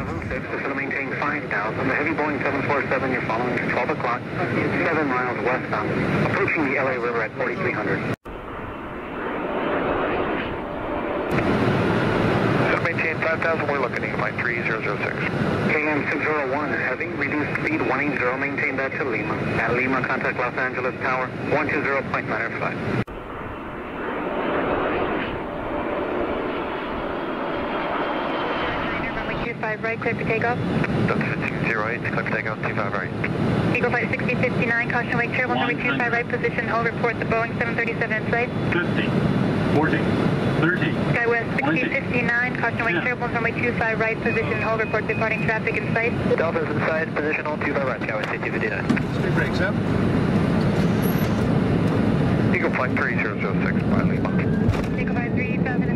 2006, this will maintain 5,000. The heavy Boeing 747, you're following to 12 o'clock, 7 miles westbound, approaching the LA River at 4,300. Maintain 5,000, we're looking at flight 3006. KM 601, heavy, reduced speed 180, maintain that to Lima. At Lima, contact Los Angeles Tower, 120.905. Runway 25 right, clear for takeoff. Delta 1508, clear for takeoff, 25 right. Eagle Flight 6059, caution wake chair, runway 25 right, position, hold, report the Boeing 737 in sight. 50, 40, 30. SkyWest 6059, caution wake chair, runway 25 right, position, hold, report departing traffic in sight. Delta's in sight, position hold, 25 right, SkyWest 6259. Speed brakes up. Eagle Flight 3006, by Lima. Eagle Flight 3000.